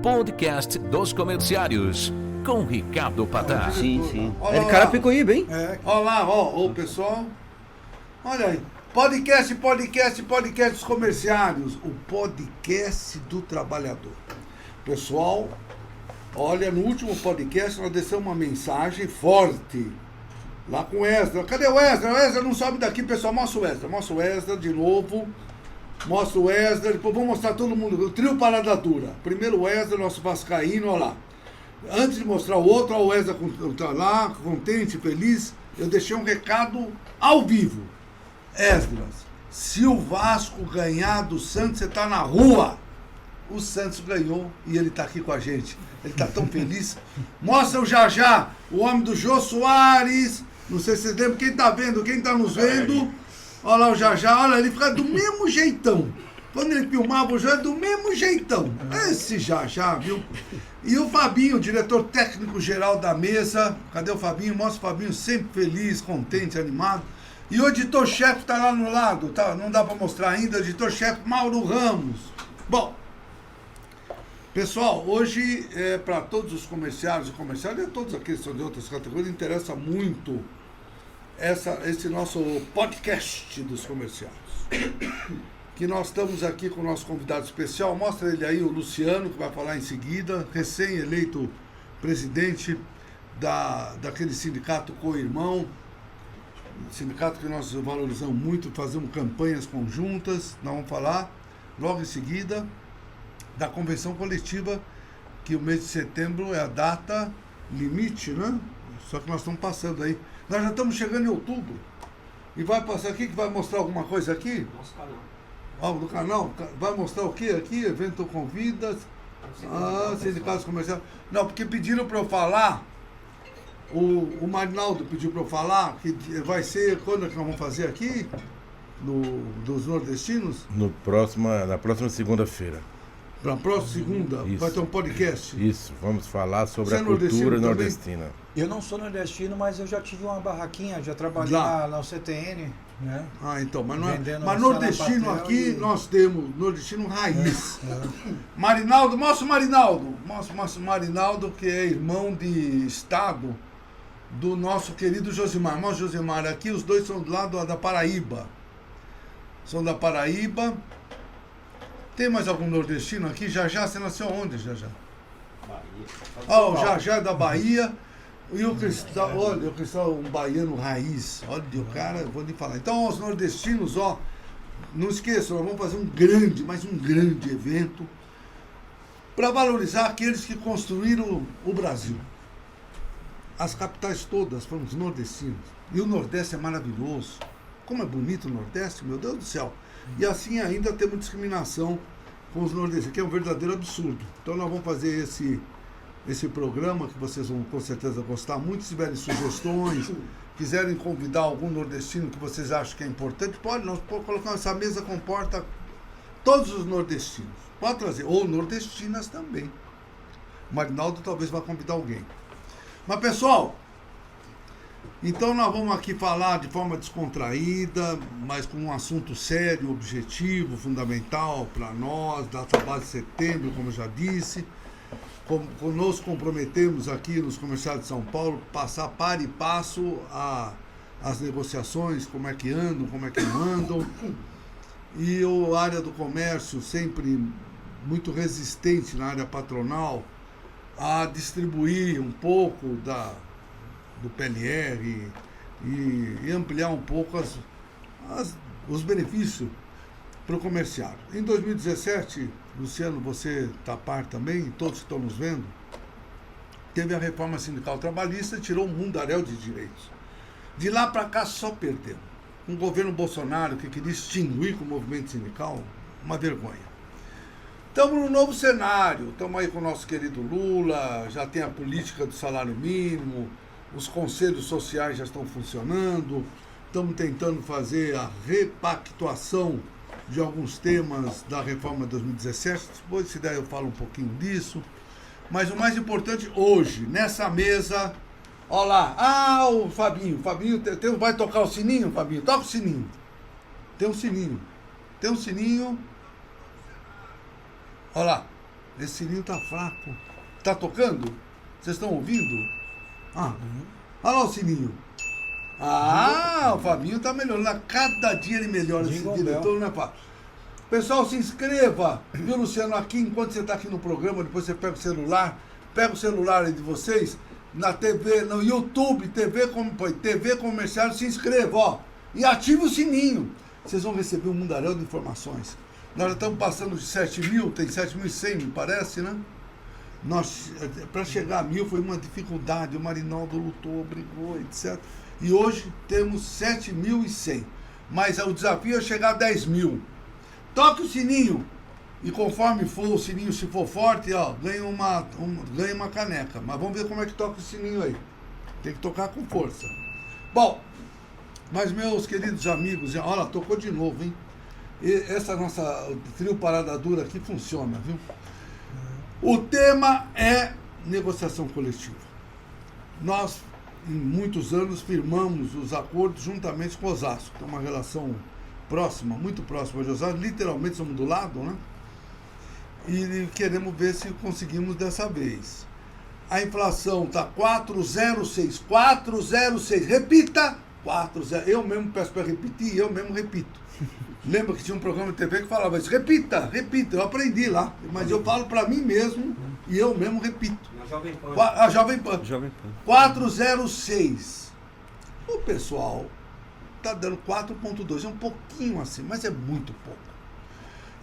podcast dos comerciários, com Ricardo Patá. Sim. É de Carapicuíba, hein? Olha lá, ó, pessoal. Olha aí. Podcast dos comerciários. O podcast do trabalhador. Pessoal, olha, no último podcast nós deixamos uma mensagem forte. Lá com o Wesley. Cadê o Wesley? O Wesley não sobe daqui, pessoal. Mostra o Wesley de novo. Mostra o Wesley. Depois vou mostrar todo mundo. O trio Parada Dura. Primeiro o Wesley, nosso vascaíno, olha lá. Antes de mostrar o outro, o Wesley tá lá, contente, feliz. Eu deixei um recado ao vivo. Esdras, se o Vasco ganhar do Santos, você tá na rua. O Santos ganhou e ele tá aqui com a gente. Ele tá tão feliz. Mostra o Jajá, o homem do Jô Soares. Não sei se vocês lembram. Quem tá vendo, quem tá nos vendo. Olha lá o Jajá, olha, ele fica do mesmo jeitão. Quando ele filmava o jogo, é do mesmo jeitão. Esse Jajá, viu? E o Fabinho, diretor técnico geral da mesa. Cadê o Fabinho? Mostra o Fabinho sempre feliz, contente, animado. E o editor-chefe tá lá no lado, tá? Não dá para mostrar ainda. O editor-chefe Mauro Ramos. Bom, pessoal, hoje é para todos os comerciários e todos aqueles que são de outras categorias, interessa muito esse nosso podcast dos comerciários. Que nós estamos aqui com o nosso convidado especial. Mostra ele aí, o Luciano, que vai falar em seguida, recém-eleito presidente daquele sindicato co-irmão, sindicato que nós valorizamos muito, fazemos campanhas conjuntas. Nós vamos falar logo em seguida da convenção coletiva, que o mês de setembro é a data limite, né? Só que nós estamos passando aí. Nós já estamos chegando em outubro. E vai passar aqui, que vai mostrar alguma coisa aqui? Nosso canal. Do canal? Vai mostrar o quê aqui? Evento convidas. Sindicatos comerciais. Não, porque pediram para eu falar. O Marinaldo pediu para eu falar que vai ser. Quando é que nós vamos fazer aqui? Dos nordestinos? Na próxima segunda-feira. Na próxima segunda? Isso. Vai ter um podcast? Isso, vamos falar sobre Você a é cultura nordestino nordestina. Eu não sou nordestino, mas eu já tive uma barraquinha, já trabalhei Lá. na CTN, né? Então, mas não é. Vendendo Mas nordestino sarapatel aqui, e- nós temos nordestino raiz. Marinaldo, mostra o Marinaldo. Mostra o Marinaldo, que é irmão de estado do nosso querido Josimar. Mostra o Josimar aqui, os dois são do lado da Paraíba. São da Paraíba. Tem mais algum nordestino aqui? Jajá, você nasceu onde, Jajá? Bahia. O Jajá é da Bahia. E o Cristal, olha, o Cristal é um baiano raiz. Olha, o cara, vou lhe falar. Então, os nordestinos, não esqueçam, nós vamos fazer um grande evento para valorizar aqueles que construíram o Brasil. As capitais todas foram os nordestinos. E o Nordeste é maravilhoso. Como é bonito o Nordeste, meu Deus do céu. E assim ainda temos discriminação com os nordestinos, que é um verdadeiro absurdo. Então nós vamos fazer esse programa, que vocês vão com certeza gostar muito. Se tiverem sugestões, quiserem convidar algum nordestino que vocês acham que é importante, nós podemos colocar. Essa mesa comporta todos os nordestinos. Pode trazer, ou nordestinas também. O Marinaldo talvez vá convidar alguém. Mas, pessoal, então nós vamos aqui falar de forma descontraída, mas com um assunto sério, objetivo, fundamental para nós, data base de setembro, como eu já disse. Nos comprometemos aqui nos comerciários de São Paulo, passar par e passo as negociações, como é que andam, como é que não andam. E a área do comércio sempre muito resistente na área patronal a distribuir um pouco do PLR e ampliar um pouco os benefícios para o comerciário. Em 2017, Luciano, você está a par também, todos que estão nos vendo, teve a reforma sindical trabalhista e tirou um mundaréu de direitos. De lá para cá só perdeu. Um governo Bolsonaro que queria extinguir com o movimento sindical, uma vergonha. Estamos num novo cenário, estamos aí com o nosso querido Lula, já tem a política do salário mínimo, os conselhos sociais já estão funcionando, estamos tentando fazer a repactuação de alguns temas da reforma de 2017, depois se der eu falo um pouquinho disso, mas o mais importante hoje, nessa mesa, olha lá, o Fabinho, vai tocar o sininho, Fabinho? Toca o sininho, tem um sininho, olha lá, Esse sininho tá fraco. Tá tocando? Vocês estão ouvindo? Ah, olha lá o sininho. Ah, o Fabinho tá melhorando. Cada dia ele melhora esse diretor, né, Fábio? Pessoal, se inscreva, viu, Luciano, aqui, enquanto você está aqui no programa, depois você pega o celular aí de vocês, na TV, no YouTube, TV Comercial, se inscreva, ó, e ative o sininho. Vocês vão receber um mundaréu de informações. Nós já estamos passando de 7 mil, tem 7.100, me parece, né? Para chegar a 1.000 foi uma dificuldade, o Marinaldo lutou, brigou, etc. E hoje temos 7.100. Mas o desafio é chegar a 10 mil. Toque o sininho. E conforme for o sininho, se for forte, ó, ganha uma caneca. Mas vamos ver como é que toca o sininho aí. Tem que tocar com força. Bom, mas meus queridos amigos, olha, tocou de novo, hein? E essa nossa trio Parada Dura aqui funciona, viu? O tema é negociação coletiva. Nós, em muitos anos, firmamos os acordos juntamente com Osasco. Tem uma relação próxima, muito próxima de Osasco. Literalmente somos do lado, né? E queremos ver se conseguimos dessa vez. A inflação está 4,06. 4,06. Repita! 4,06. Eu mesmo peço para repetir, eu mesmo repito. Lembra que tinha um programa de TV que falava isso? Repita, repita. Eu aprendi lá. Mas eu falo para mim mesmo e eu mesmo repito. Na Jovem Pan. A Jovem Pan. Jovem Pan. 4,06. O pessoal está dando 4,2. É um pouquinho assim, mas é muito pouco.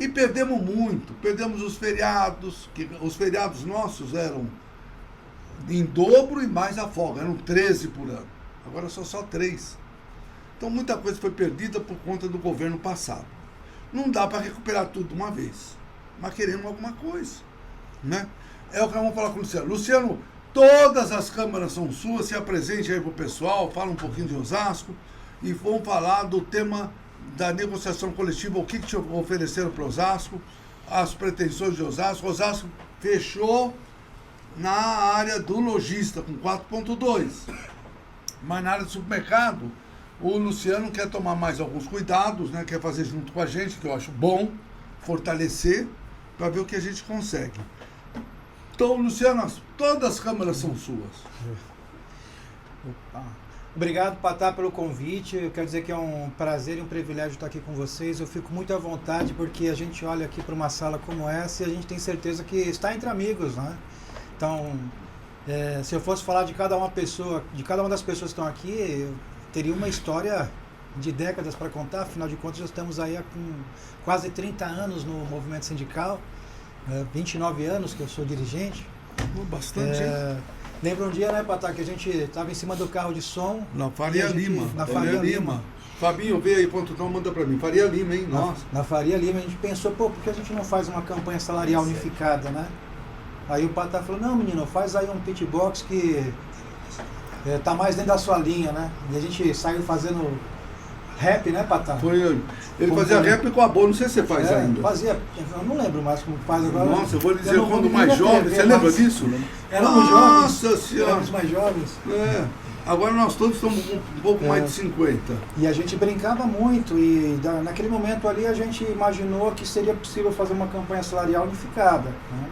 E perdemos muito. Perdemos os feriados. Que os feriados nossos eram em dobro e mais a folga. Eram 13 por ano. Agora são só 3. Então muita coisa foi perdida por conta do governo passado. Não dá para recuperar tudo de uma vez. Mas queremos alguma coisa. Né? É o que nós vamos falar com o Luciano. Luciano, todas as câmaras são suas. Se apresente aí para o pessoal. Fala um pouquinho de Osasco. E vamos falar do tema da negociação coletiva. O que te ofereceram para Osasco. As pretensões de Osasco. Osasco fechou na área do lojista com 4,2. Mas na área do supermercado, o Luciano quer tomar mais alguns cuidados, né? Quer fazer junto com a gente, que eu acho bom, fortalecer, para ver o que a gente consegue. Então, Luciano, todas as câmaras são suas. Obrigado, Patá, pelo convite. Eu quero dizer que é um prazer e um privilégio estar aqui com vocês. Eu fico muito à vontade porque a gente olha aqui para uma sala como essa e a gente tem certeza que está entre amigos, né? Então, se eu fosse falar de cada uma das pessoas que estão aqui, eu teria uma história de décadas para contar. Afinal de contas, já estamos aí com quase 30 anos no movimento sindical, 29 anos que eu sou dirigente. Bastante, hein? Lembra um dia, né, Patá, que a gente estava em cima do carro de som. Na Faria Lima. Na Faria Lima. Fabinho, vê aí quanto não, manda para mim. Faria Lima, hein? Nossa. Na Faria Lima, a gente pensou, por que a gente não faz uma campanha salarial unificada, né? Aí o Patá falou, não, menino, faz aí um pitbox que tá mais dentro da sua linha, né? E a gente saiu fazendo rap, né, Patá? Ele fazia rap com a boa, não sei se você faz ainda. Fazia, eu não lembro mais como faz agora. Nossa, eu vou dizer, quando mais jovem, você lembra disso? Éramos jovens. Nossa Senhora. Éramos mais jovens. Agora nós todos estamos um pouco mais de 50. E a gente brincava muito e naquele momento ali a gente imaginou que seria possível fazer uma campanha salarial unificada, né?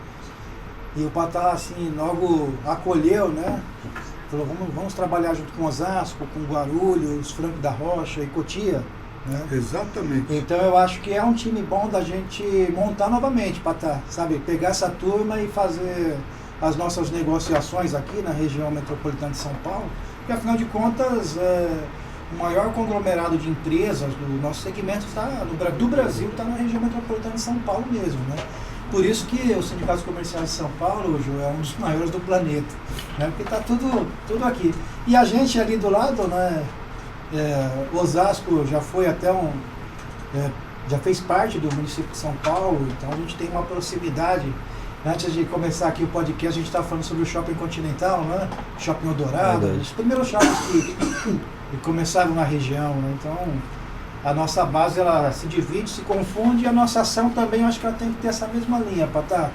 E o Patá, assim, logo acolheu, né? Falou, vamos trabalhar junto com Osasco, com Guarulhos, Franco da Rocha e Cotia, né? Exatamente. Então eu acho que é um time bom da gente montar novamente, Patá, sabe? Pegar essa turma e fazer as nossas negociações aqui na região metropolitana de São Paulo, porque afinal de contas o maior conglomerado de empresas do nosso segmento do Brasil está na região metropolitana de São Paulo mesmo, né? Por isso que o Sindicato Comercial de São Paulo, Ju, é um dos maiores do planeta, né? Porque está tudo aqui. E a gente ali do lado, né? Osasco já foi até já fez parte do município de São Paulo, então a gente tem uma proximidade. Antes de começar aqui o podcast, a gente estava falando sobre o Shopping Continental, né? Shopping Eldorado, os primeiros shoppings que começaram na região, né? Então, a nossa base, ela se divide, se confunde, e a nossa ação também, eu acho que ela tem que ter essa mesma linha, Patá.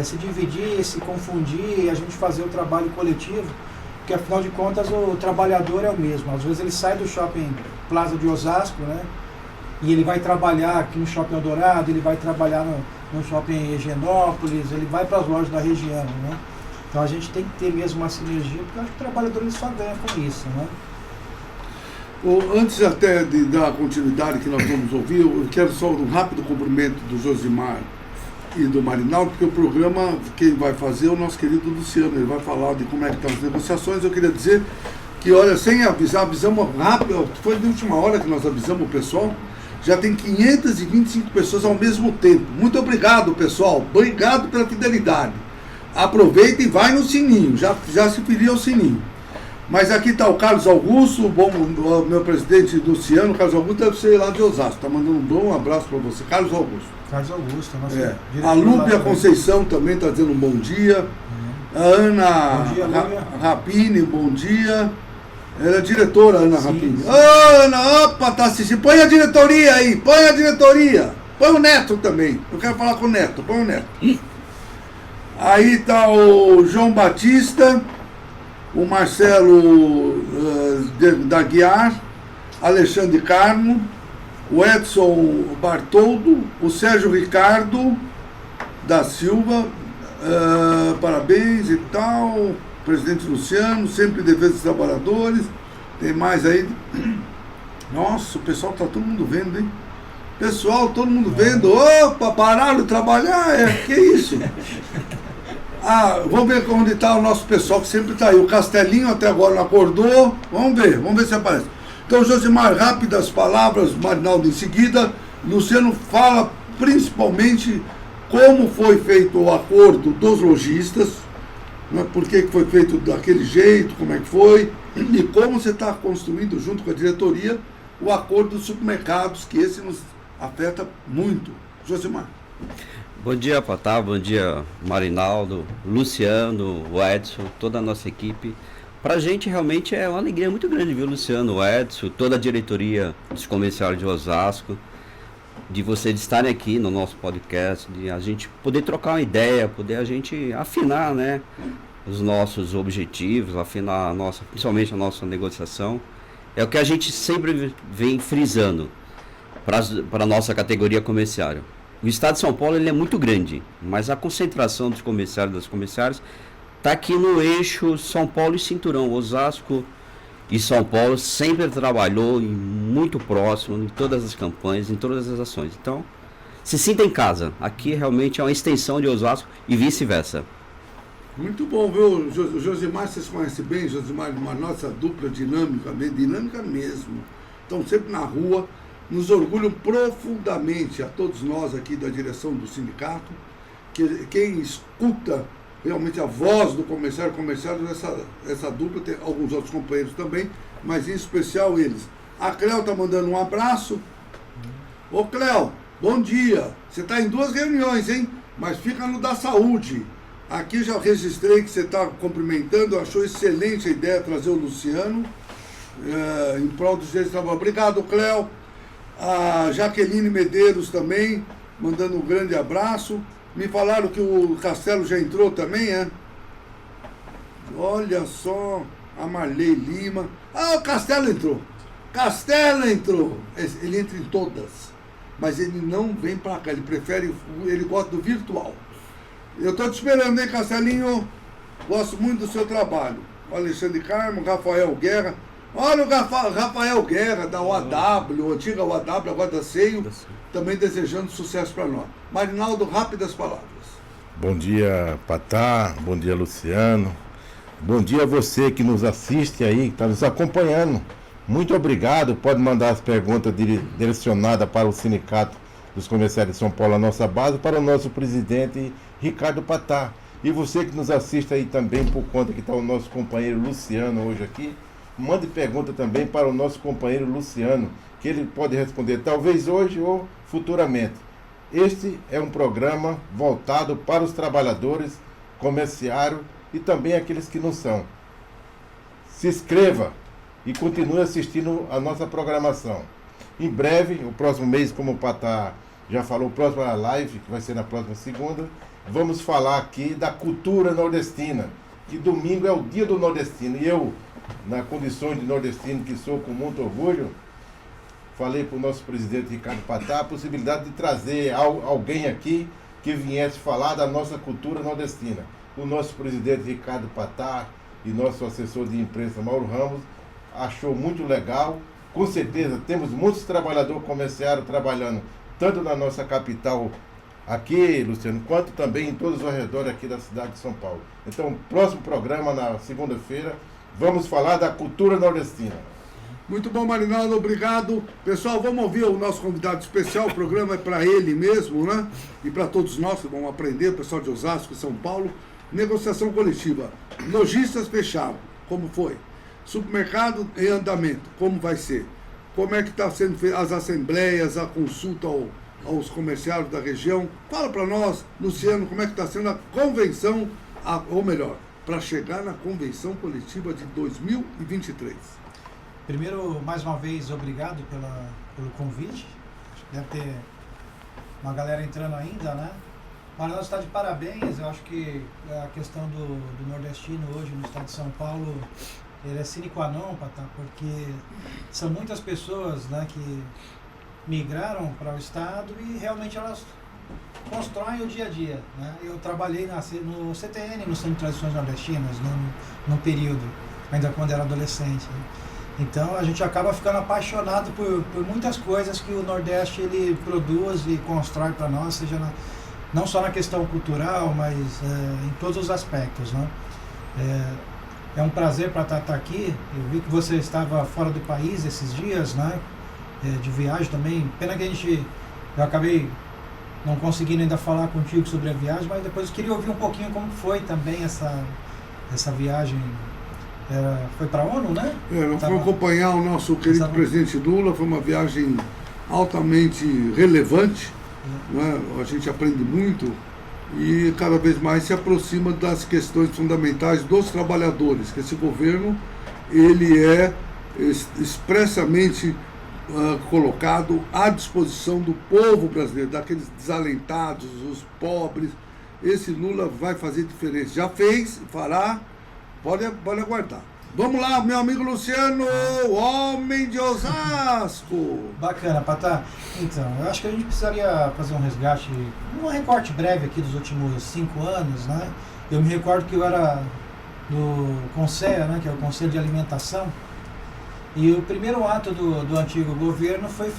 Se dividir, se confundir, e a gente fazer o trabalho coletivo, porque afinal de contas o trabalhador é o mesmo. Às vezes ele sai do Shopping Plaza de Osasco, né? E ele vai trabalhar aqui no Shopping Eldorado, ele vai trabalhar no shopping Higienópolis, ele vai para as lojas da região, né? Então a gente tem que ter mesmo uma sinergia, porque eu acho que o trabalhador ele só ganha com isso, né? Antes até de dar continuidade que nós vamos ouvir, eu quero só um rápido cumprimento do Josimar e do Marinaldo, porque o programa, quem vai fazer é o nosso querido Luciano, ele vai falar de como é que estão as negociações. Eu queria dizer que, olha, sem avisar, avisamos rápido, foi de última hora que nós avisamos o pessoal, já tem 525 pessoas ao mesmo tempo. Muito obrigado, pessoal, obrigado pela fidelidade. Aproveita e vai no sininho, já se filiu ao sininho. Mas aqui está o Carlos Augusto, o meu presidente Luciano. Carlos Augusto deve ser lá de Osasco. Está mandando um bom abraço para você. Carlos Augusto. Carlos Augusto, nossa A Lúbia Conceição também está dizendo um bom dia. A Ana Rapini, bom dia. Ela é diretora, Ana Rapini. Ana, opa, tá assistindo. Põe a diretoria aí, põe a diretoria. Põe o Neto também. Eu quero falar com o Neto, põe o Neto. Aí está o João Batista. O Marcelo da Guiar, Alexandre Carmo, o Edson Bartoldo, o Sérgio Ricardo da Silva, parabéns e tal, presidente Luciano, sempre defesa dos trabalhadores, tem mais aí, nossa, o pessoal tá todo mundo vendo, hein? Pessoal, todo mundo vendo, opa, pararam de trabalhar, que isso? Vamos ver onde está o nosso pessoal que sempre está aí. O Castelinho até agora não acordou. Vamos ver se aparece. Então, Josimar, rápidas palavras, Marinaldo em seguida. Luciano fala principalmente como foi feito o acordo dos lojistas, né, por que foi feito daquele jeito, como é que foi, e como você está construindo junto com a diretoria o acordo dos supermercados, que esse nos afeta muito. Josimar. Bom dia, Patá, bom dia, Marinaldo, Luciano, o Edson, toda a nossa equipe. Para a gente realmente é uma alegria muito grande, viu, Luciano, o Edson, toda a diretoria dos comerciários de Osasco, de vocês estarem aqui no nosso podcast, de a gente poder trocar uma ideia, poder a gente afinar, né, os nossos objetivos, afinar principalmente a nossa negociação. É o que a gente sempre vem frisando para a nossa categoria comerciária. O estado de São Paulo ele é muito grande, mas a concentração dos comerciários e das comerciárias está aqui no eixo São Paulo e Cinturão. Osasco e São Paulo sempre trabalhou muito próximo em todas as campanhas, em todas as ações. Então, se sinta em casa. Aqui realmente é uma extensão de Osasco e vice-versa. Muito bom, viu? O Josimar, vocês conhecem bem, Josimar, uma nossa dupla dinâmica mesmo. Estão sempre na rua. Nos orgulham profundamente a todos nós aqui da direção do sindicato, que quem escuta realmente a voz do comerciário, essa dupla, tem alguns outros companheiros também, mas em especial eles. A Cléo está mandando um abraço. Ô Cléo, bom dia. Você está em 2 reuniões, hein? Mas fica no da saúde. Aqui já registrei que você está cumprimentando, achou excelente a ideia de trazer o Luciano em prol dos direitos do trabalho. Obrigado, Cléo. A Jaqueline Medeiros também, mandando um grande abraço. Me falaram que o Castelo já entrou também, é? Olha só, a Marley Lima. O Castelo entrou. Ele entra em todas, mas ele não vem para cá, ele gosta do virtual. Eu estou te esperando, hein, Castelinho? Gosto muito do seu trabalho. O Alexandre Carmo, Rafael Guerra. Olha o Rafael Guerra, da OAW, antiga OAW, agora da Seio, também desejando sucesso para nós. Marinaldo, rápidas palavras. Bom dia, Patá, bom dia, Luciano. Bom dia a você que nos assiste aí, que está nos acompanhando. Muito obrigado, pode mandar as perguntas direcionadas para o Sindicato dos Comerciários de São Paulo, a nossa base, para o nosso presidente Ricardo Patá. E você que nos assiste aí também, por conta que está o nosso companheiro Luciano hoje aqui, mande pergunta também para o nosso companheiro Luciano, que ele pode responder talvez hoje ou futuramente. Este é um programa voltado para os trabalhadores, comerciários e também aqueles que não são. Se inscreva e continue assistindo a nossa programação. Em breve, o próximo mês, como o Patá já falou, próxima live, que vai ser na próxima segunda, vamos falar aqui da cultura nordestina, que domingo é o dia do nordestino. E eu, na condição de nordestino que sou, com muito orgulho, falei para o nosso presidente Ricardo Patá a possibilidade de trazer alguém aqui que viesse falar da nossa cultura nordestina. O nosso presidente Ricardo Patá e nosso assessor de imprensa Mauro Ramos achou muito legal. Com certeza temos muitos trabalhadores comerciários trabalhando tanto na nossa capital aqui, Luciano, quanto também em todos os arredores aqui da cidade de São Paulo. Então, próximo programa, na segunda-feira, vamos falar da cultura nordestina. Muito bom, Marinaldo, obrigado. Pessoal, vamos ouvir o nosso convidado especial, o programa é para ele mesmo, né? E para todos nós que vamos aprender, o pessoal de Osasco e São Paulo. Negociação coletiva. Lojistas fecharam, como foi? Supermercado em andamento, como vai ser? Como é que está sendo feita as assembleias, a consulta aos comerciários da região? Fala para nós, Luciano, como é que está sendo a convenção, ou melhor, para chegar na convenção coletiva de 2023. Primeiro, mais uma vez, obrigado pelo convite. Deve ter uma galera entrando ainda, né? Mas nós está de parabéns. Eu acho que a questão do nordestino hoje no estado de São Paulo, ele é sine qua non, porque são muitas pessoas, né, que migraram para o estado e realmente elas constroem o dia a dia, né? Eu trabalhei no CTN, no Centro de Tradições Nordestinas, num período, ainda quando era adolescente, né? Então a gente acaba ficando apaixonado por muitas coisas que o Nordeste ele produz e constrói para nós, seja não só na questão cultural, mas em todos os aspectos, né? É um prazer para estar aqui. Eu vi que você estava fora do país esses dias, né? De viagem também. Pena que eu acabei não conseguindo ainda falar contigo sobre a viagem, mas depois eu queria ouvir um pouquinho como foi também essa viagem. Foi para a ONU, né? Nós fomos acompanhar o nosso querido presidente Lula. Foi uma viagem altamente relevante, né? A gente aprende muito e cada vez mais se aproxima das questões fundamentais dos trabalhadores, que esse governo ele é expressamente colocado à disposição do povo brasileiro, daqueles desalentados, os pobres. Esse Lula vai fazer diferença. Já fez, fará. Pode aguardar. Vamos lá, meu amigo Luciano, o homem de Osasco. Bacana, Patá. Então, eu acho que a gente precisaria fazer um resgate, um recorte breve aqui dos últimos 5 anos, né? Eu me recordo que eu era do CONSEA, né, que é o Conselho de Alimentação, e o primeiro ato do antigo governo foi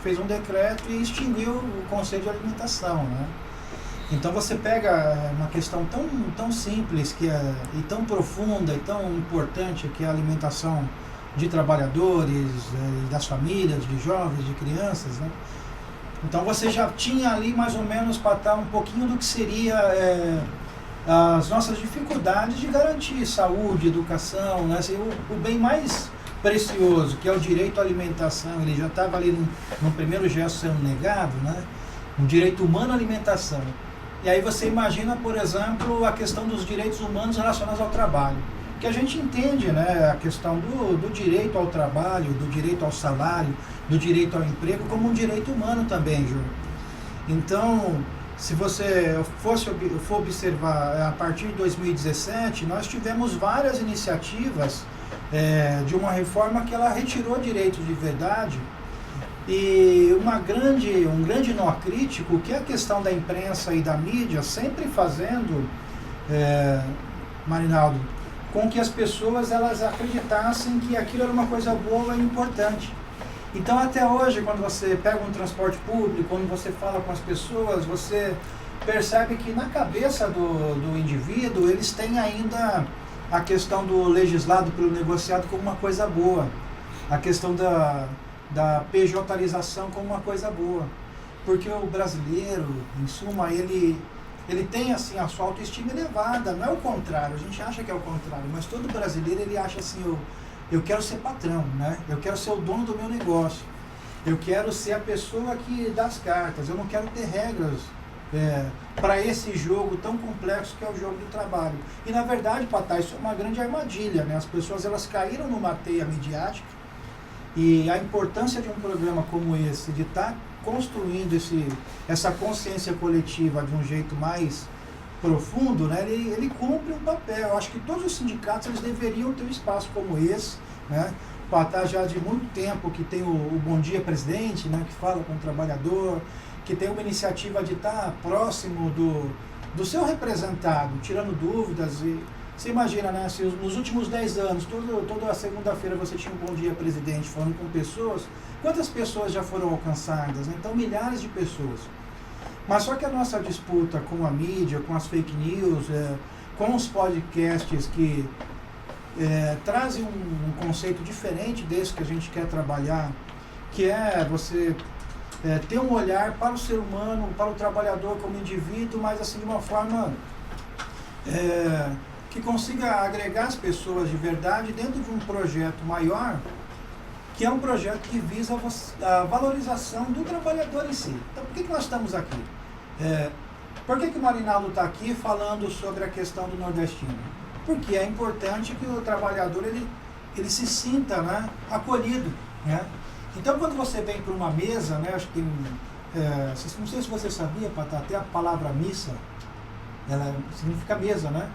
fez um decreto e extinguiu o Conselho de Alimentação, né? Então você pega uma questão tão simples e tão profunda e tão importante que é a alimentação de trabalhadores, das famílias, de jovens, de crianças, né? Então você já tinha ali mais ou menos para estar um pouquinho do que seria as nossas dificuldades de garantir saúde, educação, né? Assim, o bem mais precioso, que é o direito à alimentação, ele já estava ali no primeiro gesto sendo negado, né? O direito humano à alimentação. E aí você imagina, por exemplo, a questão dos direitos humanos relacionados ao trabalho. Que a gente entende, né, a questão do direito ao trabalho, do direito ao salário, do direito ao emprego, como um direito humano também, Ju. Então, se você for observar, a partir de 2017, nós tivemos várias iniciativas de uma reforma que ela retirou direitos de verdade. E um grande nó crítico, que é a questão da imprensa e da mídia, sempre fazendo, Marinaldo, com que as pessoas elas acreditassem que aquilo era uma coisa boa e importante. Então até hoje, quando você pega um transporte público, quando você fala com as pessoas, você percebe que na cabeça do indivíduo, eles têm ainda a questão do legislado pelo negociado como uma coisa boa, a questão da PJ-ização como uma coisa boa, porque o brasileiro, em suma, ele tem assim a sua autoestima elevada, não é o contrário, a gente acha que é o contrário, mas todo brasileiro ele acha assim, eu quero ser patrão, né? Eu quero ser o dono do meu negócio, eu quero ser a pessoa que dá as cartas, eu não quero ter regras para esse jogo tão complexo que é o jogo do trabalho. E na verdade, Patá, isso é uma grande armadilha, né? As pessoas elas caíram numa teia midiática. E a importância de um programa como esse, de estar construindo essa consciência coletiva de um jeito mais profundo, né, ele cumpre um papel. Eu acho que todos os sindicatos eles deveriam ter um espaço como esse, né? O Patá já de muito tempo que tem o Bom Dia Presidente, né, que fala com o trabalhador, que tem uma iniciativa de estar próximo do seu representado, tirando dúvidas. E você imagina, né, se nos últimos 10 anos, toda segunda-feira você tinha um Bom Dia Presidente falando com pessoas, quantas pessoas já foram alcançadas, né? Então milhares de pessoas. Mas só que a nossa disputa com a mídia, com as fake news, com os podcasts que trazem um conceito diferente desse que a gente quer trabalhar, que é você ter um olhar para o ser humano, para o trabalhador como indivíduo, mas assim de uma forma que consiga agregar as pessoas de verdade dentro de um projeto maior, que é um projeto que visa a valorização do trabalhador em si. Então, por que nós estamos aqui? Por que o Marinaldo está aqui falando sobre a questão do nordestino? Porque é importante que o trabalhador ele se sinta, né, acolhido, né? Então, quando você vem para uma mesa, né, acho que não sei se você sabia, Patá, até a palavra missa, ela significa mesa, né?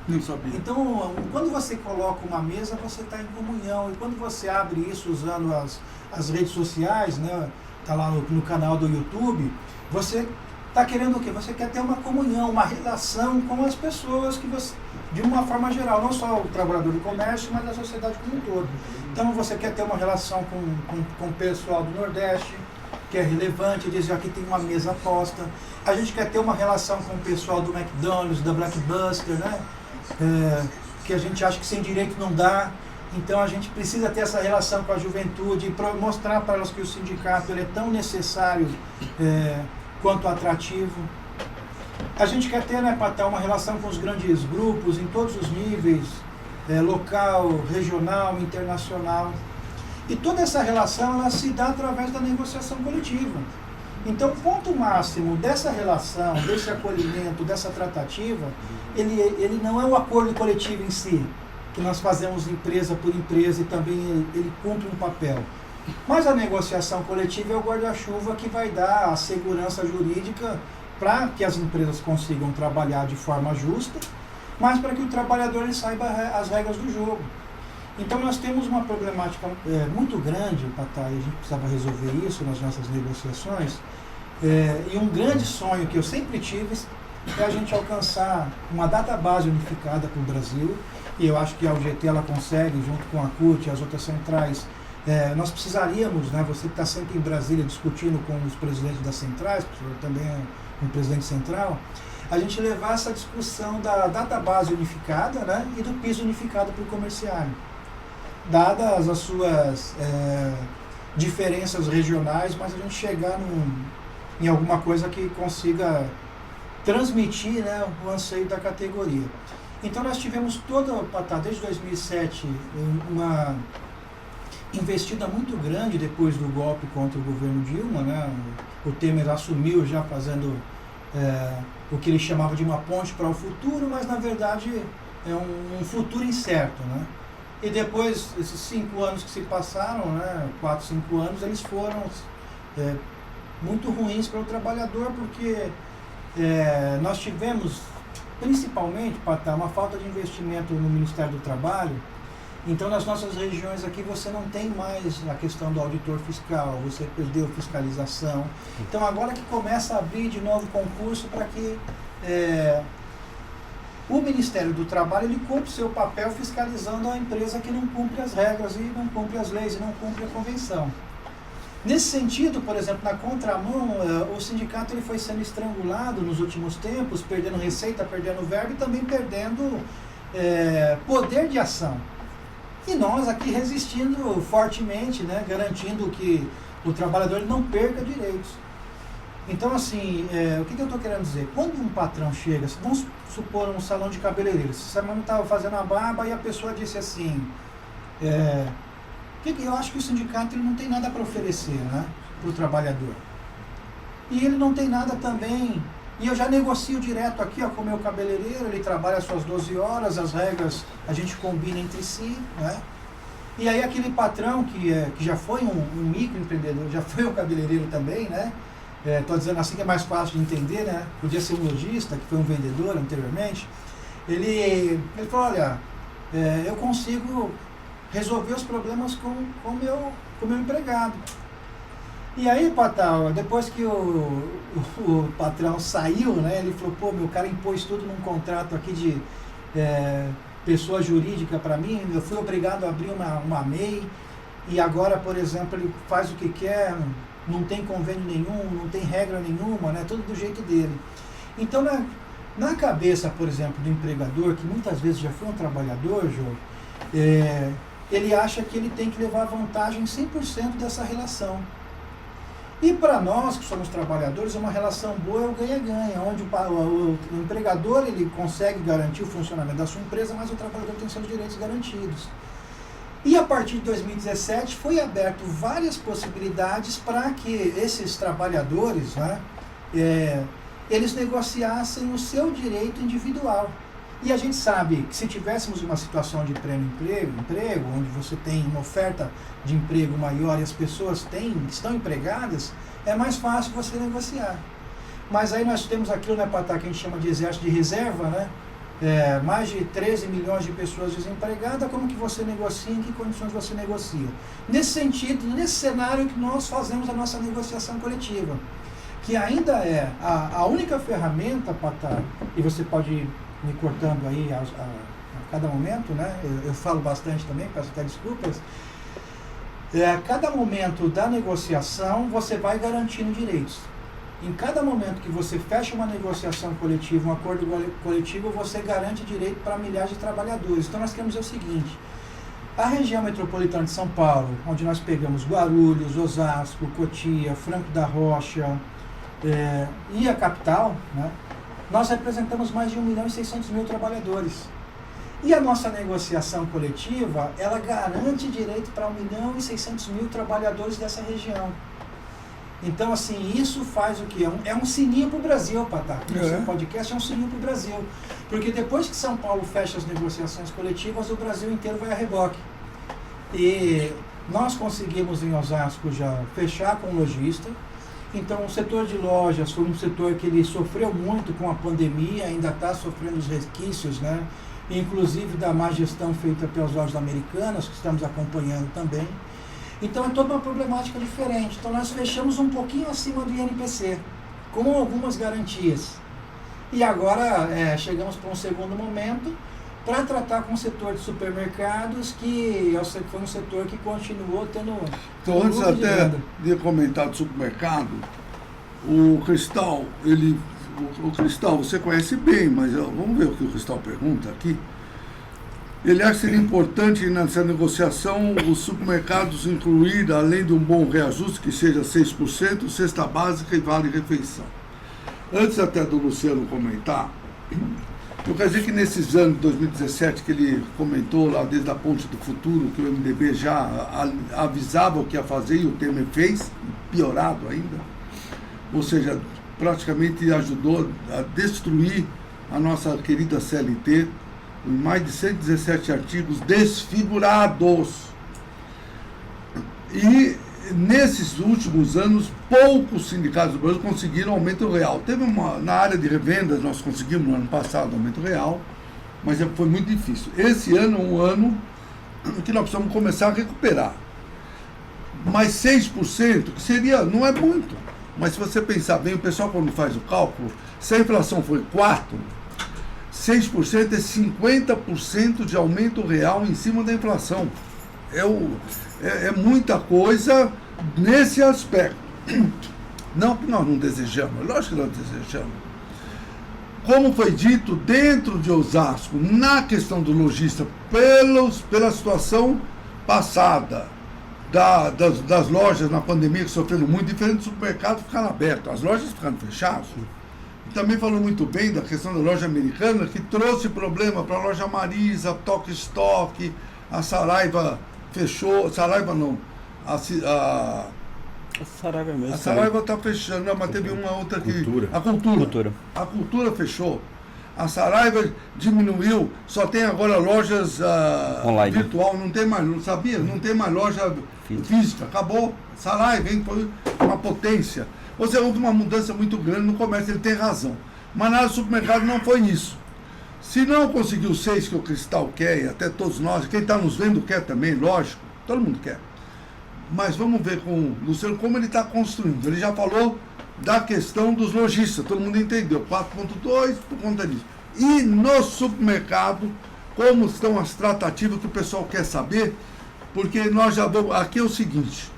Não sabia. Então, quando você coloca uma mesa, você está em comunhão. E quando você abre isso usando as redes sociais, né, tá lá no canal do YouTube, você está querendo o quê? Você quer ter uma comunhão, uma relação com as pessoas que você, de uma forma geral, não só o trabalhador do comércio, mas a sociedade como um todo. Então você quer ter uma relação com o pessoal do Nordeste, que é relevante, dizer aqui tem uma mesa posta. A gente quer ter uma relação com o pessoal do McDonald's, da Blockbuster, né? Que a gente acha que sem direito não dá. Então a gente precisa ter essa relação com a juventude, mostrar para elas que o sindicato ele é tão necessário quanto atrativo. A gente quer ter, né, Patá, uma relação com os grandes grupos em todos os níveis, local, regional, internacional. E toda essa relação ela se dá através da negociação coletiva. Então o ponto máximo dessa relação, desse acolhimento, dessa tratativa, ele não é o acordo coletivo em si, que nós fazemos empresa por empresa e também ele cumpre um papel. Mas a negociação coletiva é o guarda-chuva que vai dar a segurança jurídica para que as empresas consigam trabalhar de forma justa, mas para que o trabalhador ele saiba as regras do jogo. Então nós temos uma problemática muito grande, Patá, e a gente precisava resolver isso nas nossas negociações, e um grande sonho que eu sempre tive é a gente alcançar uma database unificada para o Brasil, e eu acho que a UGT ela consegue, junto com a CUT e as outras centrais. Nós precisaríamos, né, você que está sempre em Brasília discutindo com os presidentes das centrais, também é um presidente central, a gente levar essa discussão da database unificada, né, e do piso unificado para o comerciário. Dadas as suas diferenças regionais, mas a gente chegar em alguma coisa que consiga transmitir, né, o anseio da categoria. Então nós tivemos desde 2007, uma investida muito grande depois do golpe contra o governo Dilma, né? O Temer assumiu já fazendo o que ele chamava de uma ponte para o futuro, mas na verdade é um futuro incerto, né? E depois, esses 5 anos que se passaram, né, 4, 5 anos, eles foram muito ruins para o trabalhador, porque nós tivemos, principalmente, Patá, uma falta de investimento no Ministério do Trabalho. Então, nas nossas regiões aqui, você não tem mais a questão do auditor fiscal, você perdeu fiscalização. Então, agora que começa a abrir de novo concurso para que o Ministério do Trabalho ele cumpre seu papel fiscalizando a empresa que não cumpre as regras e não cumpre as leis e não cumpre a convenção. Nesse sentido, por exemplo, na contramão, o sindicato ele foi sendo estrangulado nos últimos tempos, perdendo receita, perdendo verba e também perdendo poder de ação. E nós aqui resistindo fortemente, né, garantindo que o trabalhador não perca direitos. Então, assim, o que eu estou querendo dizer? Quando um patrão chega, vamos supor um salão de cabeleireiro, essa semana estava fazendo a barba e a pessoa disse assim, eu acho que o sindicato ele não tem nada para oferecer, né, para o trabalhador. E ele não tem nada também, e eu já negocio direto aqui com o meu cabeleireiro, ele trabalha as suas 12 horas, as regras a gente combina entre si, né? E aí aquele patrão que já foi um microempreendedor, já foi um cabeleireiro também, né? Estou dizendo assim que é mais fácil de entender, né? Podia ser um lojista, que foi um vendedor anteriormente. Ele falou, olha, eu consigo resolver os problemas com o meu empregado. E aí, Patal, depois que o patrão saiu, né, ele falou, pô, meu cara impôs tudo num contrato aqui de pessoa jurídica para mim, eu fui obrigado a abrir uma MEI, e agora, por exemplo, ele faz o que quer, não tem convênio nenhum, não tem regra nenhuma, né, tudo do jeito dele. Então, na cabeça, por exemplo, do empregador, que muitas vezes já foi um trabalhador, Jô, ele acha que ele tem que levar vantagem 100% dessa relação. E para nós, que somos trabalhadores, uma relação boa é o ganha-ganha, onde o empregador ele consegue garantir o funcionamento da sua empresa, mas o trabalhador tem seus direitos garantidos. E a partir de 2017 foi aberto várias possibilidades para que esses trabalhadores, né, eles negociassem o seu direito individual. E a gente sabe que se tivéssemos uma situação de pleno emprego, onde você tem uma oferta de emprego maior e as pessoas estão empregadas, é mais fácil você negociar. Mas aí nós temos aquilo, né, Patá, que a gente chama de exército de reserva, né? Mais de 13 milhões de pessoas desempregadas, como que você negocia, em que condições você negocia? Nesse sentido, nesse cenário que nós fazemos a nossa negociação coletiva, que ainda é a única ferramenta, Patá, e você pode ir me cortando aí a cada momento, né? Eu falo bastante também, peço até desculpas. A cada momento da negociação, você vai garantindo direitos. Em cada momento que você fecha uma negociação coletiva, um acordo coletivo, você garante direito para milhares de trabalhadores. Então nós queremos o seguinte: a região metropolitana de São Paulo, onde nós pegamos Guarulhos, Osasco, Cotia, Franco da Rocha e a capital, né? Nós representamos mais de 1.600.000 trabalhadores. E a nossa negociação coletiva, ela garante direito para 1.600.000 trabalhadores dessa região. Então, assim, isso faz o quê? É um sininho para o Brasil, Patá. O seu podcast é um sininho para o Brasil. Porque depois que São Paulo fecha as negociações coletivas, o Brasil inteiro vai a reboque. E nós conseguimos em Osasco já fechar com o lojista. Então, o setor de lojas foi um setor que ele sofreu muito com a pandemia, ainda está sofrendo os resquícios, né? Inclusive da má gestão feita pelas lojas americanas, que estamos acompanhando também. Então, é toda uma problemática diferente. Então, nós fechamos um pouquinho acima do INPC, com algumas garantias. E agora, chegamos para um segundo momento, para tratar com o setor de supermercados, que foi um setor que continuou tendo... Então, antes até de comentar do supermercado, o Cristal, o Cristal você conhece bem, mas vamos ver o que o Cristal pergunta aqui. Ele acha que seria importante nessa negociação os supermercados incluir, além de um bom reajuste, que seja 6%, cesta básica e vale-refeição. Antes até do Luciano comentar, eu quero dizer que nesses anos de 2017, que ele comentou lá desde a Ponte do Futuro, que o MDB já avisava o que ia fazer e o Temer fez, piorado ainda, ou seja, praticamente ajudou a destruir a nossa querida CLT, em mais de 117 artigos desfigurados. E nesses últimos anos, poucos sindicatos do Brasil conseguiram aumento real. Teve na área de revendas, nós conseguimos no ano passado aumento real, mas foi muito difícil. Esse ano é um ano que nós precisamos começar a recuperar. Mas 6%, que seria, não é muito, mas se você pensar bem, o pessoal quando faz o cálculo, se a inflação foi 4%, 6% é 50% de aumento real em cima da inflação. É muita coisa nesse aspecto. Não que nós não desejamos, lógico que nós desejamos. Como foi dito, dentro de Osasco, na questão do lojista, pela situação passada das lojas na pandemia que sofreram muito, diferente do supermercado ficando aberto, as lojas ficando fechadas. Também falou muito bem da questão da loja americana, que trouxe problema para a loja Marisa, Toque Stock, a Saraiva fechou, Saraiva não, a Saraiva mesmo. A Saraiva está fechando, não, mas teve uma outra que... A Cultura. A Cultura fechou. A Saraiva diminuiu, só tem agora lojas online, virtual, não tem mais, não sabia? Não tem mais loja física, acabou. Saraiva, hein, foi uma potência. Ou seja, houve uma mudança muito grande no comércio, ele tem razão. Mas na supermercado não foi isso. Se não conseguiu 6 que o Cristal quer, e até todos nós, quem está nos vendo quer também, lógico, todo mundo quer. mas vamos ver com o Luciano como ele está construindo. Ele já falou da questão dos lojistas, todo mundo entendeu, 4.2 por conta disso. E no supermercado, como estão as tratativas que o pessoal quer saber, porque nós já vamos... Aqui é o seguinte,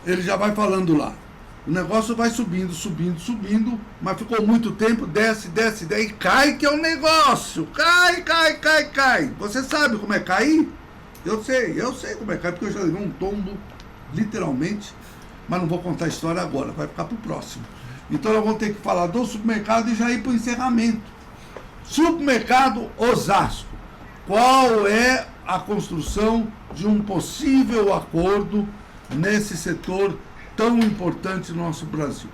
ele já vai falando lá. O negócio vai subindo, mas ficou muito tempo, desce, daí cai que é o negócio. Cai. Você sabe como é cair? Eu sei como é cair, porque eu já levei um tombo, literalmente, mas não vou contar a história agora, vai ficar pro próximo. Então nós vamos ter que falar do supermercado e já ir pro encerramento. Supermercado Osasco. Qual é a construção de um possível acordo nesse setor tão importante no nosso Brasil?